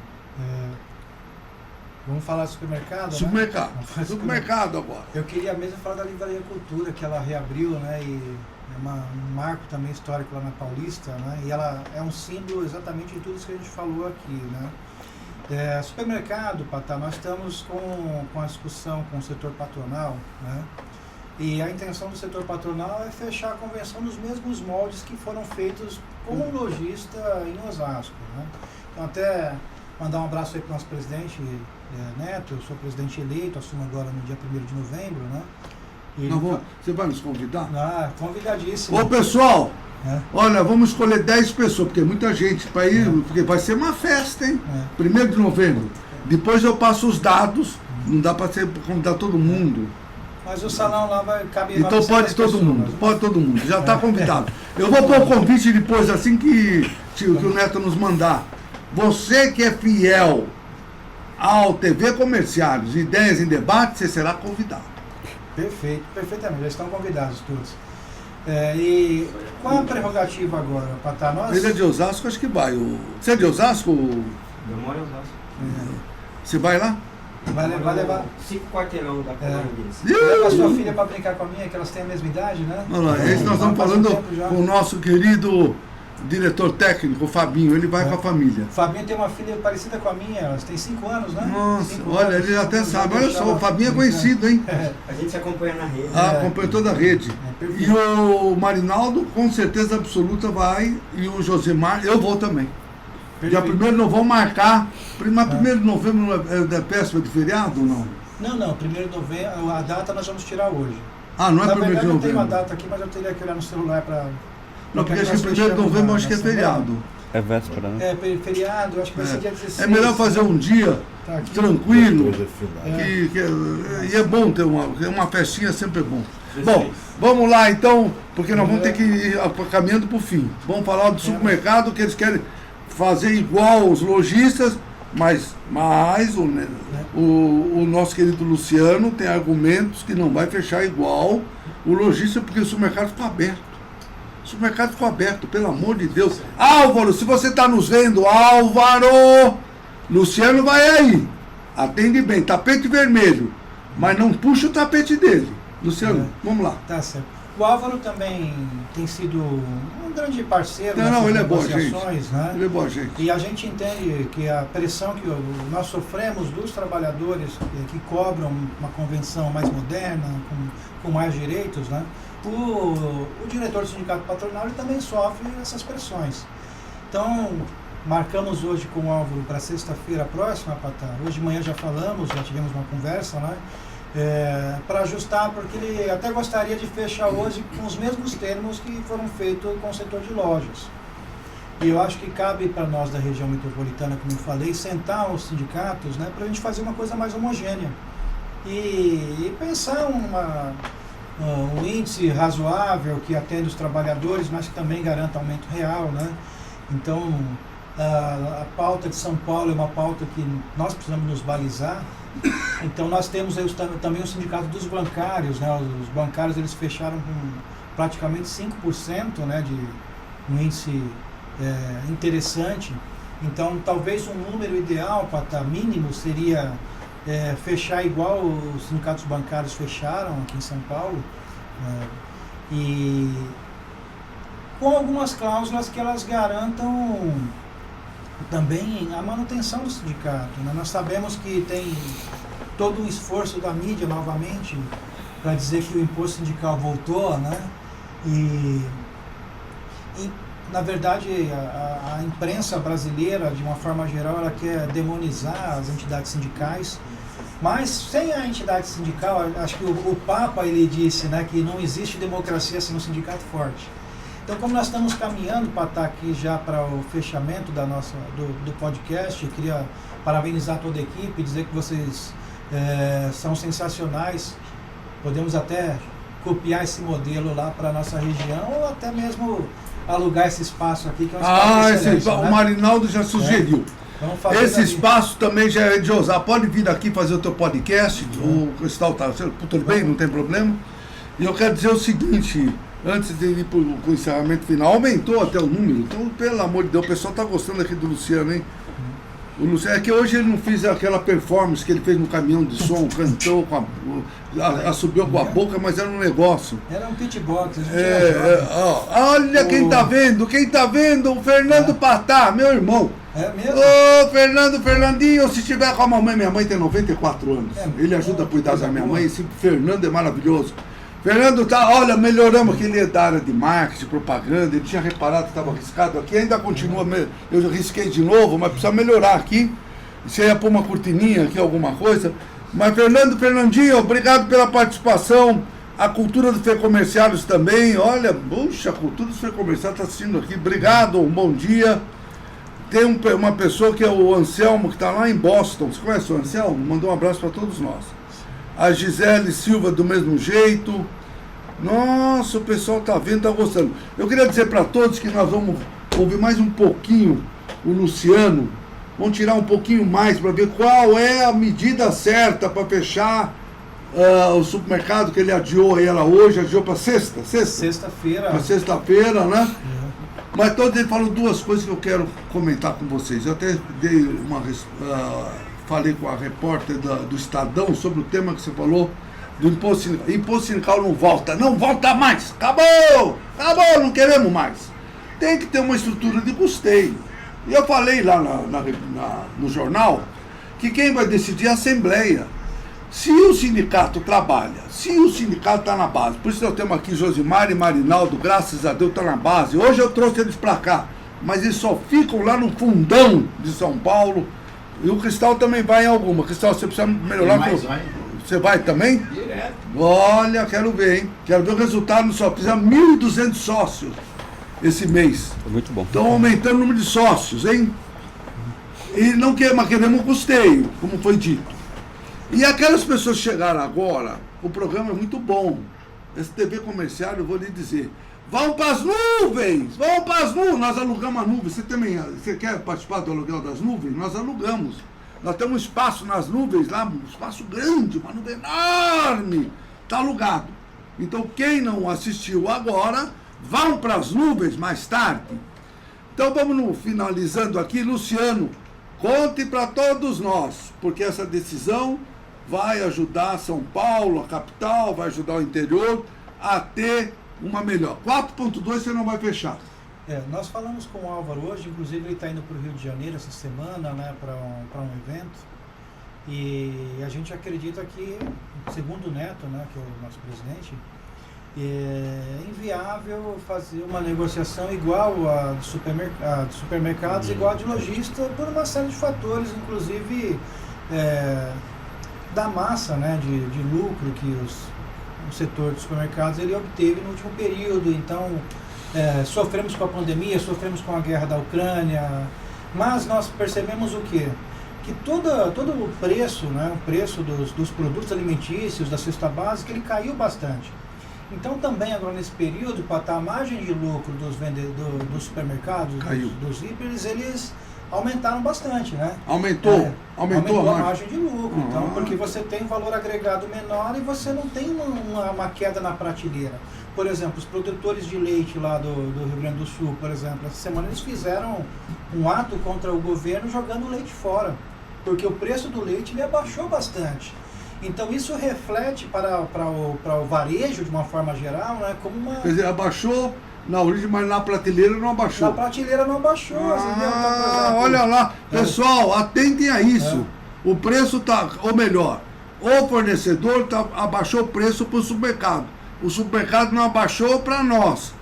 Vamos falar de supermercado? Supermercado. Né? Supermercado agora. Eu queria mesmo falar da Livraria Cultura, que ela reabriu, né? E é um marco também histórico lá na Paulista, né? E ela é um símbolo exatamente de tudo isso que a gente falou aqui, né? Supermercado, Patá, nós estamos com a discussão com o setor patronal, né? E a intenção do setor patronal é fechar a convenção nos mesmos moldes que foram feitos com o lojista em Osasco, né? Então até mandar um abraço aí para o nosso presidente Neto, eu sou presidente eleito, assumo agora no dia 1º de novembro, né? Você vai nos convidar? Convidadíssimo. Ô pessoal, olha, vamos escolher 10 pessoas, porque é muita gente para ir, porque vai ser uma festa, hein? 1º de novembro. Depois eu passo os dados, não dá para convidar todo mundo. Mas o salão lá vai caber. Então pode todo mundo, já está convidado. Eu vou pôr o convite depois, assim que o Neto nos mandar. Você que é fiel ao TV Comerciários, Ideias em Debate, você será convidado. Perfeito, perfeitamente, já estão convidados todos. E qual é a prerrogativa agora, Patá? Ele é de Osasco, acho que vai. Você é de Osasco? Eu moro em Osasco. Você vai lá? Vai levar 5 quarteirão da Colômbia. Leva a sua filha para brincar com a minha, que elas têm a mesma idade, né? Olha lá, esse nós estamos falando com o nosso querido diretor técnico, o Fabinho, ele vai com a família. O Fabinho tem uma filha parecida com a minha, elas têm 5 anos, né? Nossa, 5 olha, anos, ele até sabe. Olha só, o Fabinho é conhecido, hein? A gente se acompanha na rede. Acompanha toda a rede. E o Marinaldo, com certeza absoluta, vai. E o Josemar, eu vou também. Dia 1º nós vamos marcar. Mas 1º de novembro é péssima de feriado ou não? Não, 1º de novembro, a data nós vamos tirar hoje. Ah, não é 1º de novembro? Eu tenho uma novembro? data aqui, mas eu teria que olhar no celular para... Não, porque acho que 1º de novembro acho que é feriado. É véspera, né? Feriado, acho que vai ser dia 16. É melhor fazer um dia aqui. tranquilo. Depois E é bom ter uma festinha, sempre é bom. Bom, vamos lá então, porque nós vamos ter que ir caminhando para o fim. Vamos falar do supermercado, que eles querem fazer igual os lojistas, mas o nosso querido Luciano tem argumentos que não vai fechar igual o lojista, porque o supermercado ficou aberto. O supermercado ficou aberto, pelo amor de Deus. Álvaro, se você está nos vendo, Álvaro, Luciano vai aí. Atende bem, tapete vermelho, mas não puxa o tapete dele. Luciano, vamos lá. Tá certo. O Álvaro também tem sido um grande parceiro Não, ele é boa negociações, gente. né? Ele é boa gente. E a gente entende que a pressão que nós sofremos dos trabalhadores que cobram uma convenção mais moderna, com mais direitos, né? O diretor do sindicato patronal ele também sofre essas pressões. Então, marcamos hoje com o Álvaro para sexta-feira próxima, Patá. Hoje de manhã já falamos, já tivemos uma conversa, né? Para ajustar, porque ele até gostaria de fechar hoje com os mesmos termos que foram feitos com o setor de lojas. E eu acho que cabe para nós da região metropolitana, como eu falei, sentar os sindicatos, né, para a gente fazer uma coisa mais homogênea e pensar um índice razoável que atenda os trabalhadores, mas que também garanta aumento real, né? Então, a pauta de São Paulo é uma pauta que nós precisamos nos balizar. Então, nós temos aí também o sindicato dos bancários, né? Os bancários eles fecharam com praticamente 5%, né, de um índice interessante. Então, talvez um número ideal, para mínimo, seria fechar igual os sindicatos bancários fecharam aqui em São Paulo, e com algumas cláusulas que elas garantam também a manutenção do sindicato, né? Nós sabemos que tem todo o esforço da mídia novamente para dizer que o imposto sindical voltou, né? E na verdade, a imprensa brasileira, de uma forma geral, ela quer demonizar as entidades sindicais, mas sem a entidade sindical, acho que o Papa ele disse, né, que não existe democracia sem um sindicato forte. Então, como nós estamos caminhando para estar aqui já para o fechamento do podcast, eu queria parabenizar toda a equipe, dizer que vocês são sensacionais, podemos até copiar esse modelo lá para a nossa região ou até mesmo alugar esse espaço aqui, que é um espaço excelente, o Marinaldo já sugeriu. Esse espaço também já é de ousar. Pode vir aqui fazer o teu podcast, o Cristal tá tudo bem, não tem problema. E eu quero dizer o seguinte, antes de ir para o encerramento final, aumentou até o número, então pelo amor de Deus, o pessoal está gostando aqui do Luciano, hein? O Luciano, é que hoje ele não fez aquela performance que ele fez no caminhão de som, cantou, assobiou com a boca, mas era um negócio. Era um pitbox. Olha quem tá vendo, o Fernando Patá, meu irmão. É mesmo? Ô, Fernandinho, se tiver com a mamãe, minha mãe tem 94 anos. Ele ajuda a cuidar da minha mãe, esse Fernando é maravilhoso. Fernando melhoramos que ele é da área de marketing, propaganda, ele tinha reparado que estava arriscado aqui, ainda continua, eu já risquei de novo, mas precisa melhorar aqui. Você ia pôr uma cortininha aqui, alguma coisa. Mas Fernandinho, obrigado pela participação. A cultura do Fê Comerciários também, olha, puxa, a cultura do Fê Comerciários está assistindo aqui, obrigado, um bom dia. Tem uma pessoa que é o Anselmo, que está lá em Boston, você conhece o Anselmo? Mandou um abraço para todos nós. A Gisele Silva do mesmo jeito. Nossa, o pessoal está vendo, está gostando. Eu queria dizer para todos que nós vamos ouvir mais um pouquinho o Luciano. Vamos tirar um pouquinho mais para ver qual é a medida certa para fechar o supermercado que ele adiou ela hoje, adiou para sexta-feira. Para sexta-feira, né? Mas todos eles falam duas coisas que eu quero comentar com vocês. Eu até dei falei com a repórter do Estadão sobre o tema que você falou do imposto sindical. Imposto sindical não volta mais, acabou, não queremos mais. Tem que ter uma estrutura de custeio. E eu falei lá no jornal que quem vai decidir é a Assembleia. Se o sindicato trabalha, se o sindicato está na base, por isso nós temos aqui Josimar e Marinaldo, graças a Deus está na base. Hoje eu trouxe eles para cá, mas eles só ficam lá no fundão de São Paulo. E o Cristal também vai em alguma. Cristal, você precisa melhorar. Você vai também? Direto. Olha, quero ver, hein? Quero ver o resultado. Só precisa 1.200 sócios esse mês. Muito bom. Estão aumentando o número de sócios, hein? E não queremos um custeio, como foi dito. E aquelas pessoas que chegaram agora, o programa é muito bom. Esse TV comercial, eu vou lhe dizer. Vão para as nuvens! Nós alugamos a nuvem. Você quer participar do aluguel das nuvens? Nós alugamos. Nós temos um espaço nas nuvens lá, um espaço grande, uma nuvem enorme. Está alugado. Então, quem não assistiu agora, vão para as nuvens mais tarde. Então, vamos finalizando aqui. Luciano, conte para todos nós, porque essa decisão vai ajudar São Paulo, a capital, vai ajudar o interior a ter uma melhor. 4.2 você não vai fechar. Nós falamos com o Álvaro hoje, inclusive ele está indo para o Rio de Janeiro essa semana, né, para um evento. E a gente acredita que, segundo o Neto, né, que é o nosso presidente, é inviável fazer uma negociação igual a de supermercados, igual a de lojista, por uma série de fatores, inclusive da massa, né, de lucro que o setor de supermercados ele obteve no último período. Então, sofremos com a pandemia, sofremos com a guerra da Ucrânia, mas nós percebemos o quê? Que todo o preço, né, o preço dos produtos alimentícios, da cesta básica, ele caiu bastante. Então também agora nesse período, para a margem de lucro dos supermercados, dos hiperes, eles aumentaram bastante, né? Aumentou a margem de lucro, então, porque você tem um valor agregado menor e você não tem uma queda na prateleira. Por exemplo, os produtores de leite lá do Rio Grande do Sul, por exemplo, essa semana eles fizeram um ato contra o governo jogando o leite fora, porque o preço do leite ele abaixou bastante. Então isso reflete para o varejo, de uma forma geral, né, como uma... Quer dizer, abaixou na origem, mas na prateleira não abaixou. Na prateleira não abaixou. Então, olha lá, pessoal, atentem a isso. O preço está, ou melhor, o fornecedor abaixou o preço para o supermercado. O supermercado não abaixou para nós.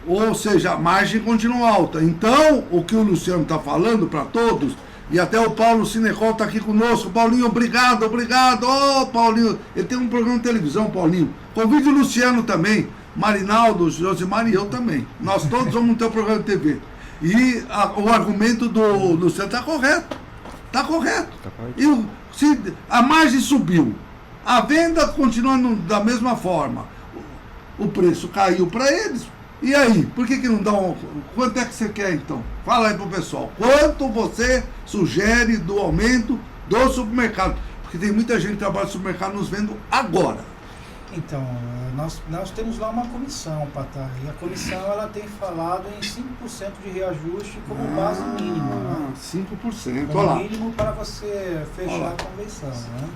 Ou seja, a margem continua alta. Então, o que o Luciano está falando para todos, e até o Paulo Cinecol está aqui conosco. Paulinho, obrigado. Ô, Paulinho, ele tem um programa de televisão, Paulinho. Convide o Luciano também, Marinaldo, Josimar e eu também. Nós todos vamos ter um programa de TV. E o argumento do Luciano está correto. Está correto. Se a margem subiu, a venda continua da mesma forma, o preço caiu para eles. E aí, por que não dá quanto é que você quer então? Fala aí pro pessoal. Quanto você sugere do aumento do supermercado? Porque tem muita gente que trabalha no supermercado nos vendo agora. Então, nós temos lá uma comissão, Patá, e a comissão ela tem falado em 5% de reajuste como base mínima. Né? 5%. Como mínimo para você fechar a convenção. Né?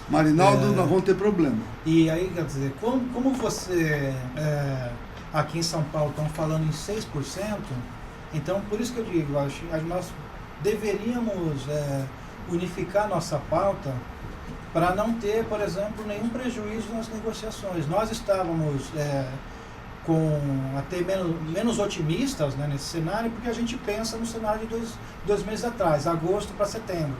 Marinaldo, nós vamos ter problema. E aí, quer dizer, como você... aqui em São Paulo estão falando em 6%, então por isso que eu digo, acho que nós deveríamos unificar nossa pauta para não ter, por exemplo, nenhum prejuízo nas negociações. Nós estávamos até menos otimistas, né, nesse cenário, porque a gente pensa no cenário de dois meses atrás, agosto para setembro.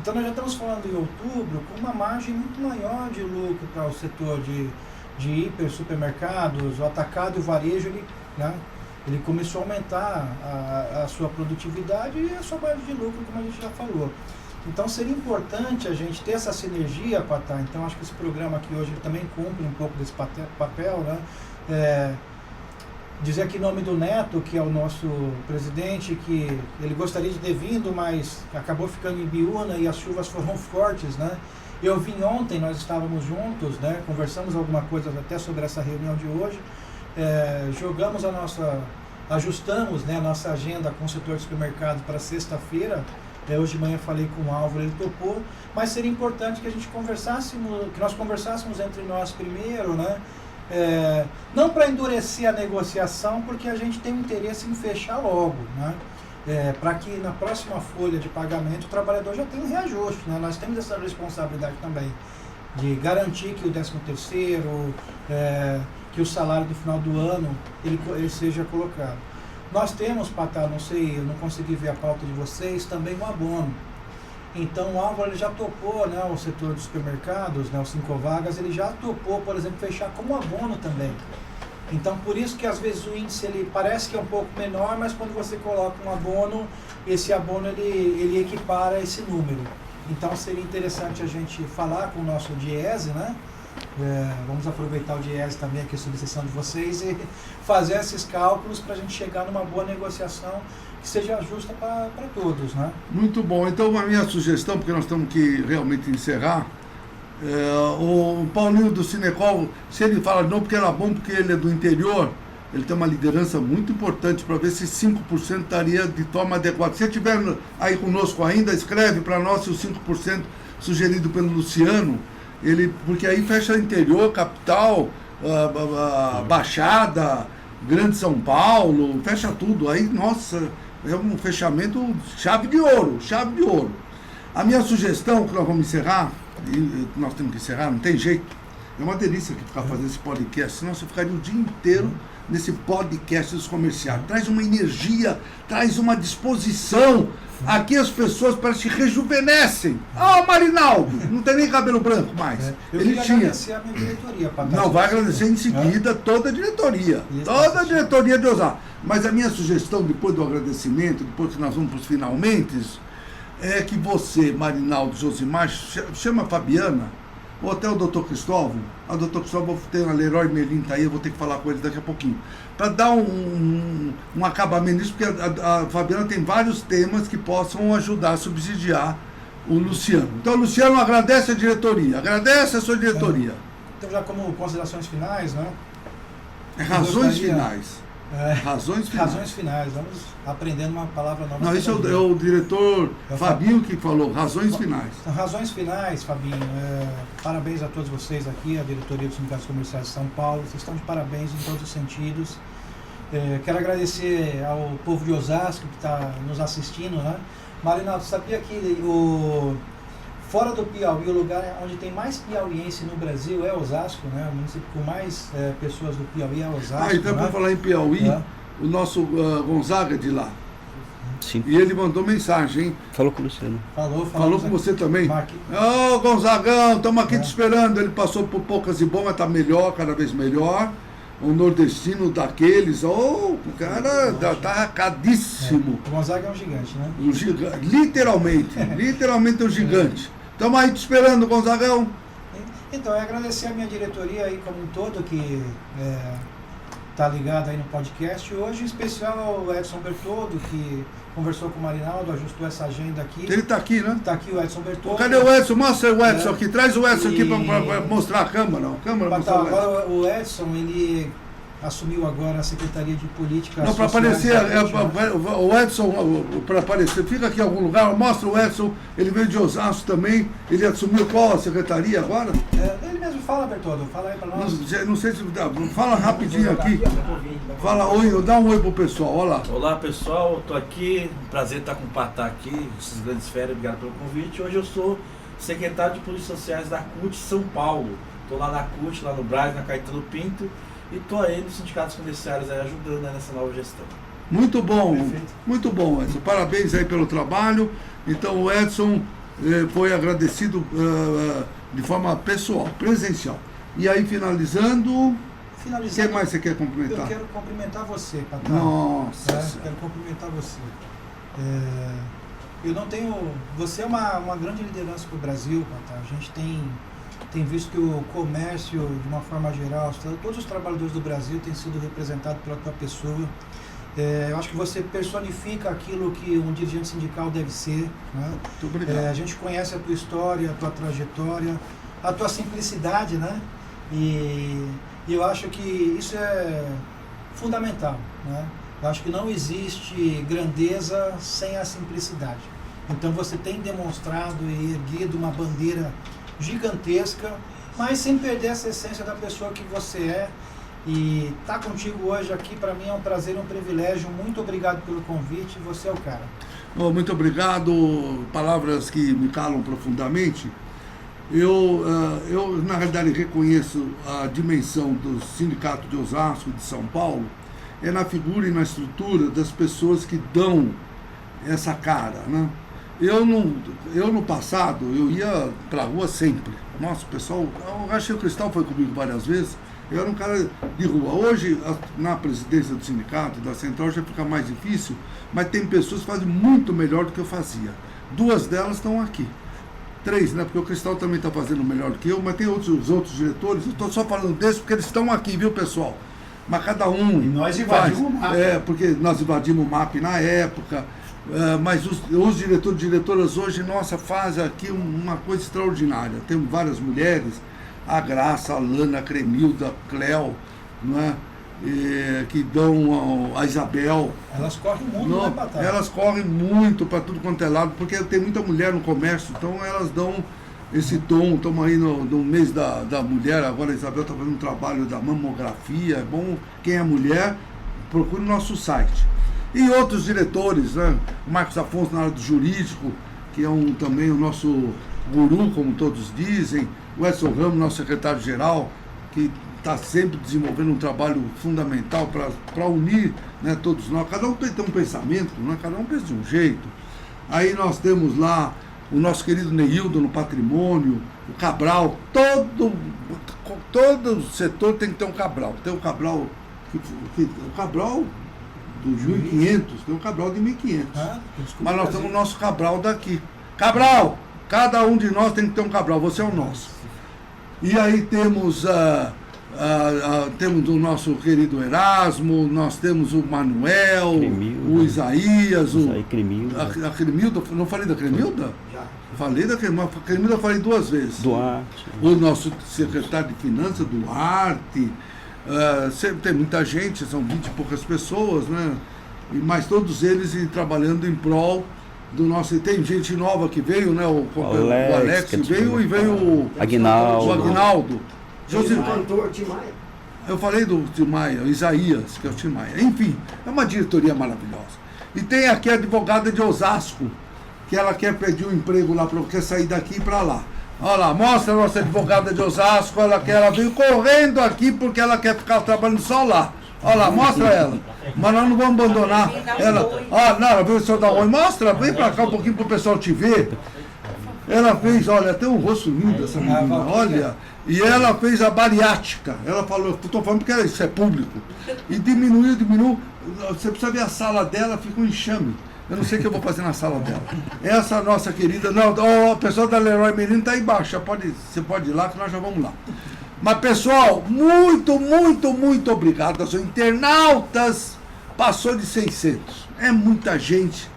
Então nós já estamos falando em outubro com uma margem muito maior de lucro para o setor de hiper, supermercados, o atacado e o varejo, ele começou a aumentar a sua produtividade e a sua margem de lucro, como a gente já falou. Então seria importante a gente ter essa sinergia, Patá. Então acho que esse programa aqui hoje ele também cumpre um pouco desse papel, né? Dizer aqui em nome do Neto, que é o nosso presidente, que ele gostaria de ter vindo, mas acabou ficando em Biúna e as chuvas foram fortes, né? Eu vim ontem, nós estávamos juntos, né? Conversamos alguma coisa até sobre essa reunião de hoje, ajustamos, né, a nossa agenda com o setor de supermercado para sexta-feira. Hoje de manhã falei com o Álvaro, ele topou, mas seria importante que a gente nós conversássemos entre nós primeiro, né? Não para endurecer a negociação, porque a gente tem interesse em fechar logo, né? Para que na próxima folha de pagamento o trabalhador já tenha um reajuste, né? Nós temos essa responsabilidade também de garantir que o 13º, que o salário do final do ano ele seja colocado. Nós temos, Patá, não sei, eu não consegui ver a pauta de vocês, também um abono. Então o Álvaro ele já topou, né, o setor de supermercados, né, os 5 vagas, ele já topou, por exemplo, fechar como abono também. Então por isso que às vezes o índice ele parece que é um pouco menor, mas quando você coloca um abono, esse abono ele equipara esse número. Então seria interessante a gente falar com o nosso Diese, né? Vamos aproveitar o Diese também aqui, a solicitação de vocês, e fazer esses cálculos para a gente chegar numa boa negociação que seja justa para todos, né? Muito bom. Então a minha sugestão, porque nós temos que realmente encerrar, o Paulinho do Cinecol, se ele fala não porque era bom, porque ele é do interior, ele tem uma liderança muito importante para ver se 5% estaria de forma adequada. Se estiver aí conosco ainda, escreve para nós se os 5% sugerido pelo Luciano, porque aí fecha interior, capital, Baixada, Grande São Paulo, fecha tudo. Aí, nossa, é um fechamento chave de ouro. A minha sugestão, que nós vamos encerrar, e nós temos que encerrar, não tem jeito, é uma delícia aqui ficar fazendo esse podcast, senão você ficaria o dia inteiro nesse podcast dos comerciais. Traz uma energia, traz uma disposição. Aqui as pessoas parecem que rejuvenescem. Marinaldo, não tem nem cabelo branco mais. Ele tinha. Agradecer a minha diretoria, Patá. Não, vai agradecer em seguida toda a diretoria. Toda a diretoria de Osasco. Mas a minha sugestão, depois do agradecimento, depois que nós vamos para os finalmente, é que você, Marinaldo, Josimar, chama a Fabiana, ou até o doutor Cristóvão. A doutor Cristóvão tem a Leroy Merlin, tá aí, eu vou ter que falar com ele daqui a pouquinho. Para dar um acabamento nisso, porque a Fabiana tem vários temas que possam ajudar a subsidiar o Luciano. Então, Luciano, agradece a diretoria, agradece a sua diretoria. Então, já como considerações finais, né? Razões finais. Razões finais, vamos aprendendo uma palavra nova. Não, esse é o diretor Fabinho que falou, razões finais. Então, razões finais, Fabinho, parabéns a todos vocês aqui, a diretoria dos sindicatos comerciais de São Paulo, vocês estão de parabéns em todos os sentidos. Quero agradecer ao povo de Osasco que está nos assistindo, né? Marinaldo, sabia que fora do Piauí, o lugar onde tem mais piauiense no Brasil é Osasco, né? O município com mais pessoas do Piauí é Osasco. Então, né? para falar em Piauí, o nosso Gonzaga de lá. Sim. E ele mandou mensagem, hein? Falou com o Luciano. Falou com você também. Mark. Ô, Gonzagão, estamos aqui te esperando. Ele passou por poucas e bom, mas tá melhor, cada vez melhor. Um nordestino daqueles, o cara tá arcadíssimo. O Gonzaga é um gigante, né? Um gigante, literalmente um gigante. Estamos aí te esperando, Gonzagão. Então, é agradecer a minha diretoria aí como um todo, que tá ligada aí no podcast hoje, em especial o Edson Bertoldo, que conversou com o Marinaldo, ajustou essa agenda aqui. Ele tá aqui, né? Tá aqui o Edson Bertoldo. Cadê o Edson? Mostra o Edson aqui. Traz o Edson aqui para mostrar a câmera. Agora o Edson, ele assumiu agora a Secretaria de Política Não, para aparecer, o Edson, para aparecer, fica aqui em algum lugar, mostra o Edson, ele veio de Osasco também, ele assumiu qual a secretaria agora? Ele mesmo fala, Bertoldo, fala aí para nós. Não sei se dá, fala rapidinho aqui, fala oi, dá um oi pro pessoal, olha lá. Olá pessoal, estou aqui, prazer estar com o Patá aqui, esses grandes férias, obrigado pelo convite. Hoje eu sou secretário de Polícias Sociais da CUT São Paulo, estou lá na CUT, lá no Brás, na Caetano Pinto, e estou aí nos sindicatos comerciais aí, ajudando aí nessa nova gestão. Muito bom, Perfeito. muito bom, Edson. Parabéns aí pelo trabalho. Então o Edson foi agradecido de forma pessoal, presencial. E aí finalizando, o que mais você quer cumprimentar? Eu quero cumprimentar você, Patá. Nossa. Quero cumprimentar você. Eu não tenho. Você é uma grande liderança para o Brasil, Patá. A gente tem visto que o comércio, de uma forma geral, todos os trabalhadores do Brasil têm sido representados pela tua pessoa. Eu acho que você personifica aquilo que um dirigente sindical deve ser. Né? Muito obrigado. A gente conhece a tua história, a tua trajetória, a tua simplicidade, né? E eu acho que isso é fundamental, né? Eu acho que não existe grandeza sem a simplicidade. Então você tem demonstrado e erguido uma bandeira gigantesca, mas sem perder essa essência da pessoa que você é. E estar contigo hoje aqui, para mim, é um prazer e um privilégio. Muito obrigado pelo convite, você é o cara. Muito obrigado, palavras que me calam profundamente. Eu na realidade, reconheço a dimensão do Sindicato de Osasco de São Paulo, é na figura e na estrutura das pessoas que dão essa cara, né? Eu no passado, eu ia pra rua sempre. Nossa, o pessoal, eu acho que o Cristal foi comigo várias vezes, eu era um cara de rua. Hoje, na presidência do sindicato, da central, já fica mais difícil, mas tem pessoas que fazem muito melhor do que eu fazia. 2 delas estão aqui. 3, né? Porque o Cristal também está fazendo melhor do que eu, mas tem os outros diretores, eu estou só falando desses porque eles estão aqui, viu, pessoal? Mas cada um. E nós invadimos o MAP. Porque nós invadimos o MAP na época. Mas os diretores e diretoras hoje, nossa, fazem aqui uma coisa extraordinária. Temos várias mulheres, a Graça, a Lana, a Cremilda, a Cléo, né? Que dão a Isabel. Elas correm muito, né, Patá? Elas correm muito para tudo quanto é lado, porque tem muita mulher no comércio, então elas dão esse tom. Estamos aí no mês da mulher, agora a Isabel está fazendo um trabalho da mamografia. É bom, quem é mulher, procure o nosso site. E outros diretores, né? O Marcos Afonso na área do jurídico, que é também o nosso guru, como todos dizem. O Edson Ramos, nosso secretário-geral, que está sempre desenvolvendo um trabalho fundamental para unir, né, todos nós. Cada um tem um pensamento, né? Cada um pensa de um jeito. Aí nós temos lá o nosso querido Neildo no patrimônio, o Cabral. Todo setor tem que ter um Cabral. Tem o Cabral, o Cabral dos 1.500, tem um Cabral de 1.500. Mas nós temos o nosso Cabral daqui. Cabral! Cada um de nós tem que ter um Cabral, você é o nosso. E aí temos temos o nosso querido Erasmo, nós temos o Manuel, Cremilda, o Isaías, Cremilda. A Cremilda. Não falei da Cremilda? Já. Falei da Cremilda, a Cremilda eu falei 2 vezes. Duarte. O nosso secretário de Finanças, Duarte. Sempre tem muita gente, são 20 e poucas pessoas, né? Mas todos eles trabalhando em prol do nosso. Tem gente nova que veio, né? O Alex veio e veio o Aguinaldo. O cantor Tim Maia. Eu falei do Tim Maia, Isaías, que é o Tim Maia. Enfim, é uma diretoria maravilhosa. E tem aqui a advogada de Osasco, que ela quer pedir um emprego lá, quer sair daqui e para lá. Olha lá, mostra a nossa advogada de Osasco, ela veio correndo aqui porque ela quer ficar trabalhando só lá. Olha lá, mostra ela. Mas nós não vamos abandonar ela. Ah, não, vem o senhor dar oi. Mostra, vem pra cá um pouquinho pro pessoal te ver. Ela fez, olha, tem um rosto lindo essa menina, olha. E ela fez a bariátrica. Ela falou, estou falando porque isso é público. E diminuiu. Você precisa ver a sala dela, fica um enxame. Eu não sei o que eu vou fazer na sala dela. Essa nossa querida. Não, o pessoal da Leroy Merlin está aí embaixo. Você pode ir lá que nós já vamos lá. Mas, pessoal, muito obrigado. Os internautas passou de 600. É muita gente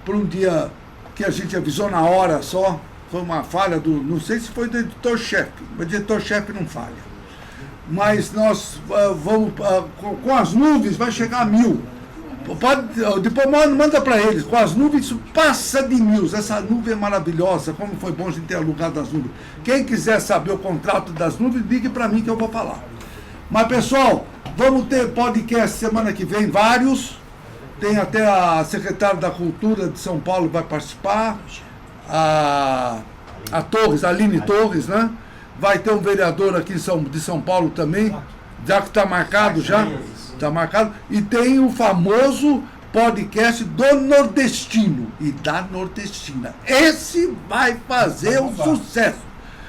por um dia que a gente avisou na hora só. Foi uma falha do. Não sei se foi do editor-chefe, mas o editor-chefe não falha. Mas nós vamos. Com as nuvens vai chegar a 1000. Depois manda para eles. Com as nuvens passa de 1000. Essa nuvem é maravilhosa. Como foi bom a gente ter alugado as nuvens. Quem quiser saber o contrato das nuvens, ligue para mim que eu vou falar. Mas, pessoal, vamos ter podcast semana que vem, vários. Tem até a secretária da Cultura de São Paulo que vai participar. A Torres, a Aline Torres, né? Vai ter um vereador aqui de São Paulo também, já que está marcado já. Está marcado. E tem o famoso podcast do nordestino e da nordestina. Esse vai fazer um sucesso.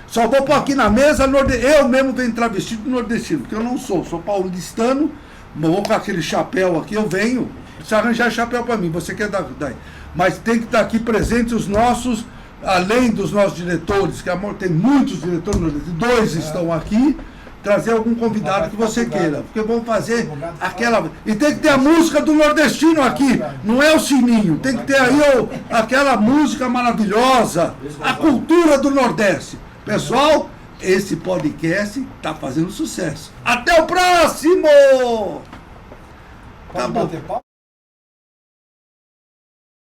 Só vou pôr aqui na mesa, eu mesmo venho travestido de nordestino, porque eu não sou paulistano, vou com aquele chapéu aqui, eu venho. Se arranjar chapéu para mim, você quer dar daí. Mas tem que estar aqui presentes os nossos, além dos nossos diretores, que tem muitos diretores, 2 estão aqui, trazer algum convidado que você queira, porque vamos fazer aquela... E tem que ter a música do nordestino aqui, não é o sininho, tem que ter aí aquela música maravilhosa, a cultura do Nordeste. Pessoal, esse podcast está fazendo sucesso. Até o próximo! Tá bom.